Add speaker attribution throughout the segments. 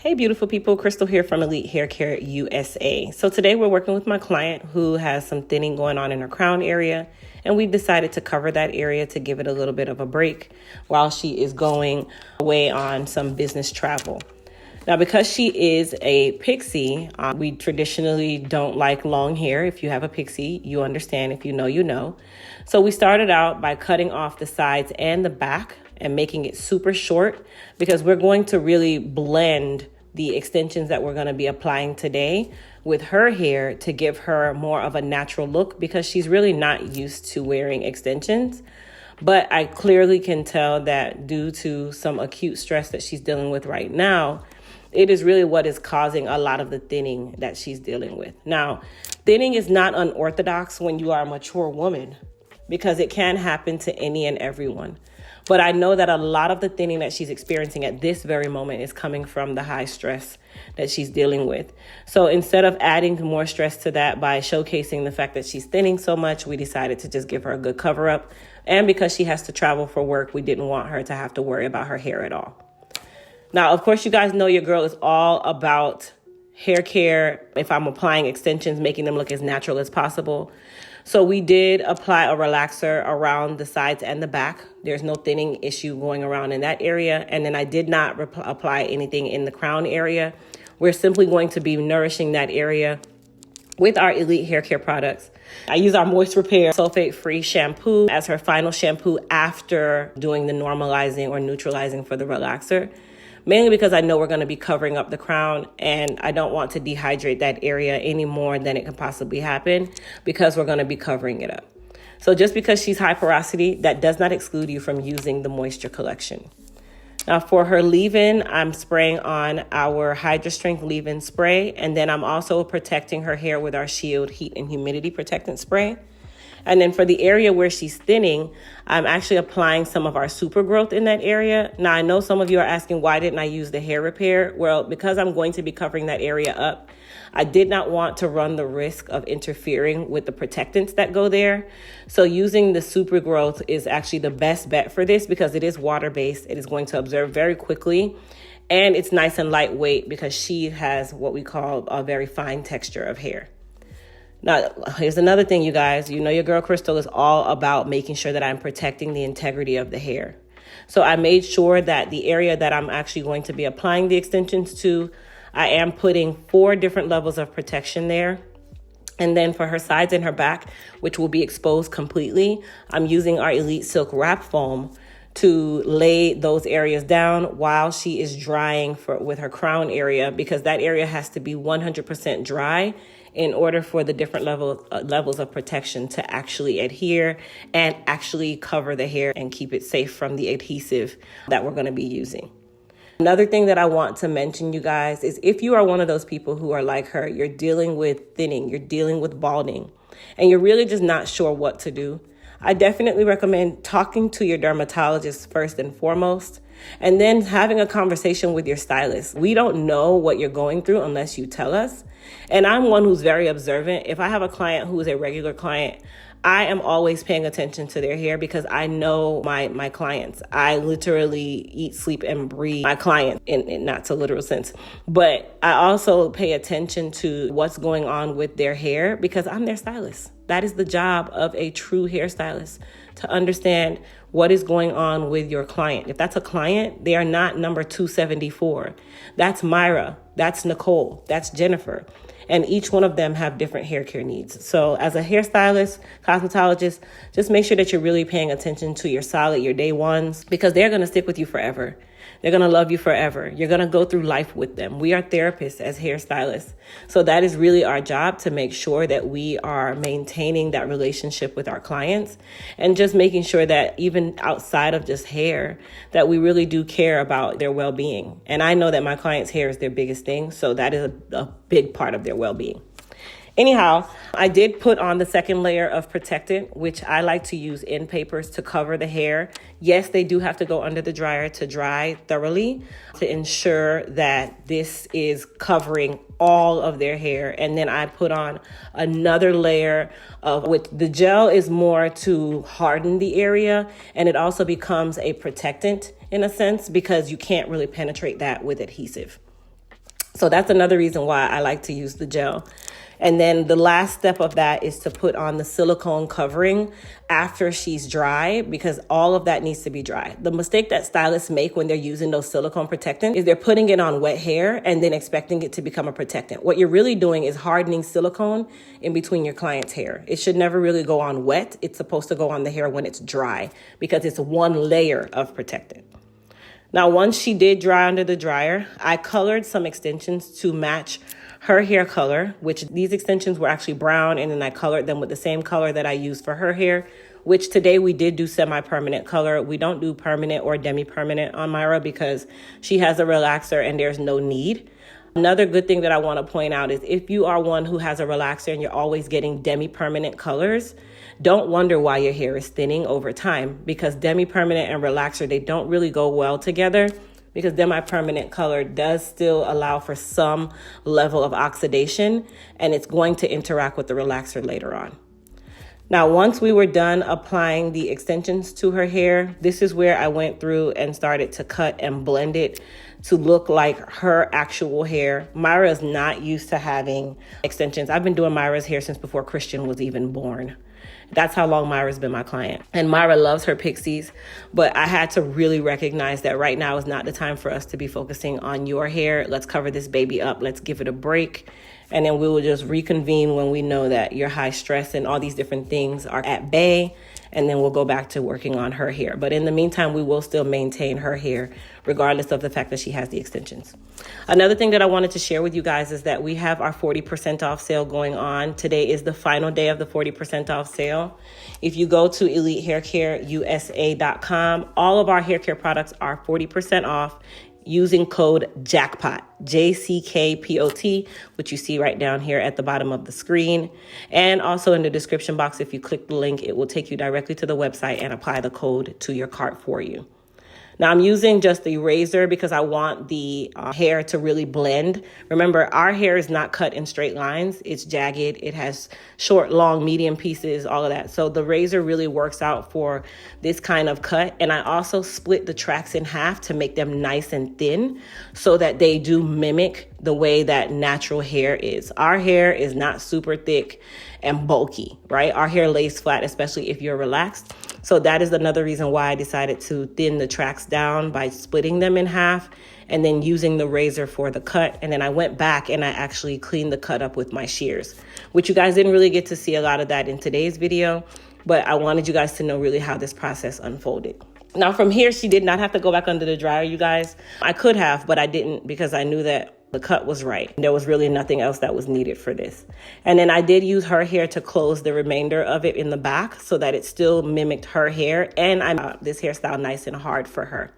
Speaker 1: Hey beautiful people, Crystal here from Elite Hair Care USA. So today we're working with my client who has some thinning going on in her crown area, and we've decided to cover that area to give it a little bit of a break while she is going away on some business travel. Now, because she is a pixie, we traditionally don't like long hair. If you have a pixie, you understand. If you know, you know. So we started out by cutting off the sides and the back and making it super short because we're going to really blend the extensions that we're going to be applying today with her hair to give her more of a natural look because she's really not used to wearing extensions. But I clearly can tell that due to some acute stress that she's dealing with right now, it is really what is causing a lot of the thinning that she's dealing with. Now, thinning is not unorthodox when you are a mature woman because it can happen to any and everyone. But I know that a lot of the thinning that she's experiencing at this very moment is coming from the high stress that she's dealing with. So instead of adding more stress to that by showcasing the fact that she's thinning so much, we decided to just give her a good cover up. And because she has to travel for work, we didn't want her to have to worry about her hair at all. Now, of course, you guys know your girl is all about hair care. If I'm applying extensions, making them look as natural as possible. So we did apply a relaxer around the sides and the back. There's no thinning issue going around in that area. And then I did not apply anything in the crown area. We're simply going to be nourishing that area with our Elite Hair Care products. I use our Moist Repair sulfate-free shampoo as her final shampoo after doing the normalizing or neutralizing for the relaxer. Mainly because I know we're going to be covering up the crown and I don't want to dehydrate that area any more than it can possibly happen because we're going to be covering it up. So just because she's high porosity, that does not exclude you from using the Moisture Collection. Now for her leave-in, I'm spraying on our Hydra Strength leave-in spray, and then I'm also protecting her hair with our Shield Heat and Humidity Protectant Spray. And then for the area where she's thinning, I'm actually applying some of our super growth in that area. Now, I know some of you are asking, why didn't I use the hair repair? Well, because I'm going to be covering that area up, I did not want to run the risk of interfering with the protectants that go there. So using the super growth is actually the best bet for this because it is water-based. It is going to absorb very quickly. And it's nice and lightweight because she has what we call a very fine texture of hair. Now, here's another thing, you guys. You know your girl Crystal is all about making sure that I'm protecting the integrity of the hair. So I made sure that the area that I'm actually going to be applying the extensions to, I am putting 4 different levels of protection there. And then for her sides and her back, which will be exposed completely, I'm using our Elite Silk Wrap Foam to lay those areas down while she is drying with her crown area, because that area has to be 100% dry in order for the different levels of protection to actually adhere and actually cover the hair and keep it safe from the adhesive that we're going to be using. Another thing that I want to mention, you guys, is if you are one of those people who are like her, you're dealing with thinning, you're dealing with balding, and you're really just not sure what to do, I definitely recommend talking to your dermatologist first and foremost, and then having a conversation with your stylist. We don't know what you're going through unless you tell us. And I'm one who's very observant. If I have a client who is a regular client, I am always paying attention to their hair because I know my clients. I literally eat, sleep, and breathe my clients in not so literal sense. But I also pay attention to what's going on with their hair because I'm their stylist. That is the job of a true hairstylist, to understand what is going on with your client. If that's a client, they are not number 274. That's Myra, that's Nicole, that's Jennifer. And each one of them have different hair care needs. So as a hairstylist, cosmetologist, just make sure that you're really paying attention to your solid, your day ones, because they're going to stick with you forever. They're going to love you forever. You're going to go through life with them. We are therapists as hairstylists. So that is really our job, to make sure that we are maintaining that relationship with our clients and just making sure that even outside of just hair, that we really do care about their well-being. And I know that my clients' hair is their biggest thing. So that is a big part of their well-being. Anyhow, I did put on the second layer of protectant, which I like to use in papers to cover the hair. Yes, they do have to go under the dryer to dry thoroughly to ensure that this is covering all of their hair. And then I put on another layer of which the gel is more to harden the area, and it also becomes a protectant in a sense because you can't really penetrate that with adhesive. So that's another reason why I like to use the gel. And then the last step of that is to put on the silicone covering after she's dry, because all of that needs to be dry. The mistake that stylists make when they're using those silicone protectants is they're putting it on wet hair and then expecting it to become a protectant. What you're really doing is hardening silicone in between your client's hair. It should never really go on wet. It's supposed to go on the hair when it's dry, because it's one layer of protectant. Now, once she did dry under the dryer, I colored some extensions to match her hair color, which these extensions were actually brown, and then I colored them with the same color that I used for her hair, which today we did do semi-permanent color. We don't do permanent or demi-permanent on Myra because she has a relaxer and there's no need. Another good thing that I want to point out is if you are one who has a relaxer and you're always getting demi-permanent colors, don't wonder why your hair is thinning over time, because demi-permanent and relaxer, they don't really go well together, because demi-permanent color does still allow for some level of oxidation, and it's going to interact with the relaxer later on. Now, once we were done applying the extensions to her hair, this is where I went through and started to cut and blend it to look like her actual hair. Myra is not used to having extensions. I've been doing Myra's hair since before Christian was even born. That's how long Myra's been my client. And Myra loves her pixies, but I had to really recognize that right now is not the time for us to be focusing on your hair. Let's cover this baby up. Let's give it a break. And then we will just reconvene when we know that your high stress and all these different things are at bay. And then we'll go back to working on her hair. But in the meantime, we will still maintain her hair, regardless of the fact that she has the extensions. Another thing that I wanted to share with you guys is that we have our 40% off sale going on. Today is the final day of the 40% off sale. If you go to elitehaircareusa.com, all of our hair care products are 40% off using code JACKPOT, JCKPOT, which you see right down here at the bottom of the screen. And also in the description box, if you click the link, it will take you directly to the website and apply the code to your cart for you. Now, I'm using just the razor because I want the hair to really blend. Remember, our hair is not cut in straight lines. It's jagged. It has short, long, medium pieces, all of that. So the razor really works out for this kind of cut. And I also split the tracks in half to make them nice and thin so that they do mimic the way that natural hair is. Our hair is not super thick and bulky, right? Our hair lays flat, especially if you're relaxed. So that is another reason why I decided to thin the tracks down by splitting them in half and then using the razor for the cut. And then I went back and I actually cleaned the cut up with my shears, which you guys didn't really get to see a lot of that in today's video, but I wanted you guys to know really how this process unfolded. Now from here, she did not have to go back under the dryer, you guys. I could have, but I didn't, because I knew that the cut was right. There was really nothing else that was needed for this. And then I did use her hair to close the remainder of it in the back so that it still mimicked her hair. And I made this hairstyle nice and hard for her.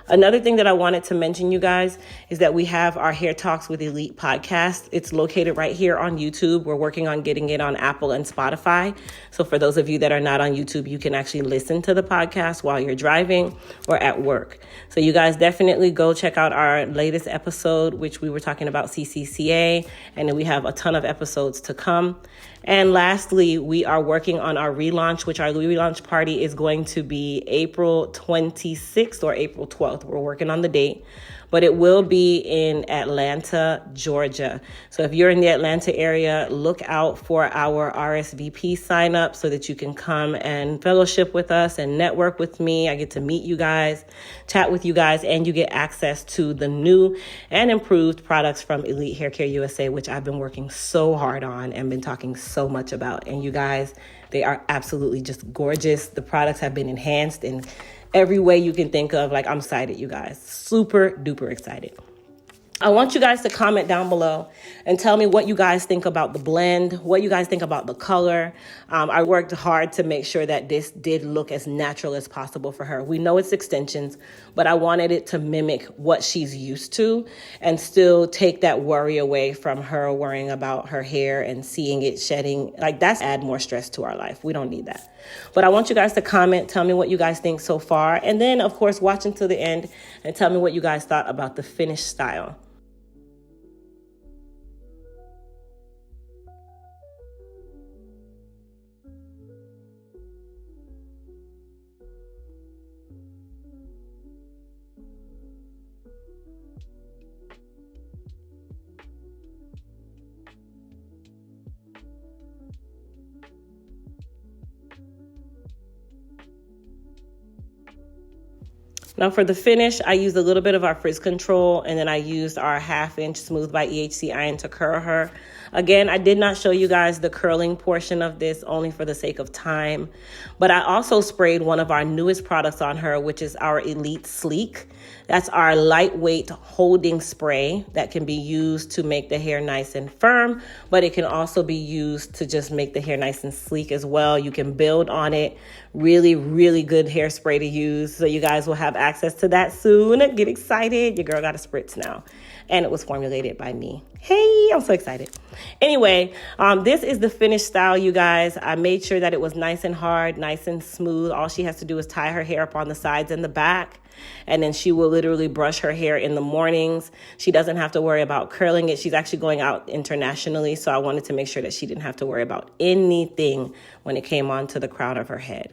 Speaker 1: Another thing that I wanted to mention, you guys, is that we have our Hair Talks with Elite podcast. It's located right here on YouTube. We're working on getting it on Apple and Spotify. So for those of you that are not on YouTube, you can actually listen to the podcast while you're driving or at work. So you guys definitely go check out our latest episode, which we were talking about CCCA, and then we have a ton of episodes to come. And lastly, we are working on our relaunch, which our relaunch party is going to be April 26th or April 12th. We're working on the date, but it will be in Atlanta, Georgia. So if you're in the Atlanta area, look out for our RSVP sign up so that you can come and fellowship with us and network with me. I get to meet you guys, chat with you guys, and you get access to the new and improved products from Elite Hair Care USA, which I've been working so hard on and been talking so much about. And you guys, they are absolutely just gorgeous. The products have been enhanced in every way you can think of. Like, I'm excited, you guys. Super duper excited. I want you guys to comment down below and tell me what you guys think about the blend, what you guys think about the color. I worked hard to make sure that this did look as natural as possible for her. We know it's extensions, but I wanted it to mimic what she's used to and still take that worry away from her worrying about her hair and seeing it shedding. Like, that's add more stress to our life. We don't need that. But I want you guys to comment, tell me what you guys think so far. And then, of course, watch until the end and tell me what you guys thought about the finished style. Now for the finish, I used a little bit of our frizz control, and then I used our 1/2 inch Smooth by EHC iron to curl her. Again, I did not show you guys the curling portion of this only for the sake of time, but I also sprayed one of our newest products on her, which is our Elite Sleek. That's our lightweight holding spray that can be used to make the hair nice and firm, but it can also be used to just make the hair nice and sleek as well. You can build on it. Really, really good hairspray to use. So you guys will have access to that soon. Get excited. Your girl got a spritz now. And it was formulated by me. Hey, I'm so excited. Anyway, this is the finished style, you guys. I made sure that it was nice and hard, nice and smooth. All she has to do is tie her hair up on the sides and the back. And then she will literally brush her hair in the mornings. She doesn't have to worry about curling it. She's actually going out internationally, so I wanted to make sure that she didn't have to worry about anything when it came onto the crown of her head.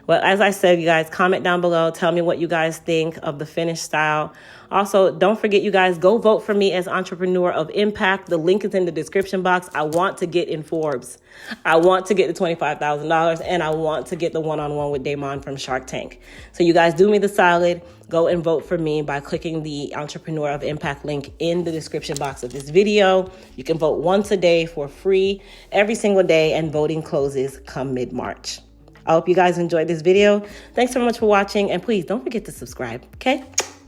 Speaker 1: Well, as I said, you guys, comment down below. Tell me what you guys think of the finished style. Also, don't forget, you guys, go vote for me as Entrepreneur of Impact. The link is in the description box. I want to get in Forbes. I want to get the $25,000, and I want to get the one-on-one with Damon from Shark Tank. So you guys do me the solid. Go and vote for me by clicking the Entrepreneur of Impact link in the description box of this video. You can vote once a day for free every single day, and voting closes come mid-March. I hope you guys enjoyed this video. Thanks so much for watching, and please don't forget to subscribe, okay?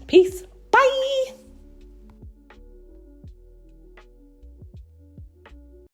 Speaker 1: Peace. Bye.